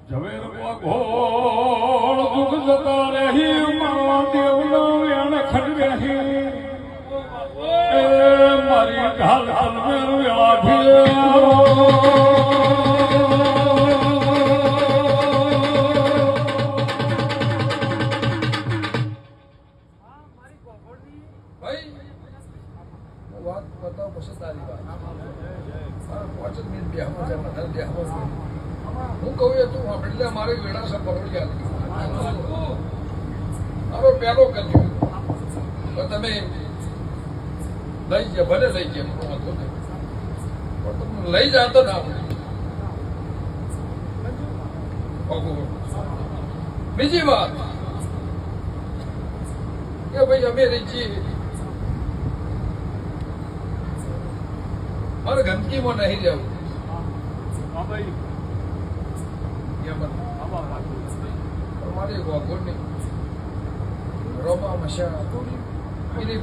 ઝવેર ઘોળ દુઃખ જતા રહી મારા દેવનો વેણ ખંડે એ મારી ઢાલ તલવેર આઠી હું કહું તું એટલે મારી વેળાસર પરોળી મારો પહેલો કરજો તો તમે લઈ જાય ભલે લઈ જાય વાંધો નહીં પણ તમે લઈ જાતો ના બીજી વાત કે ભાઈ અમે રહી છીએ મારે ગંદકીમાં નહીં જવું મારી વાઘોની રોમા મશા એની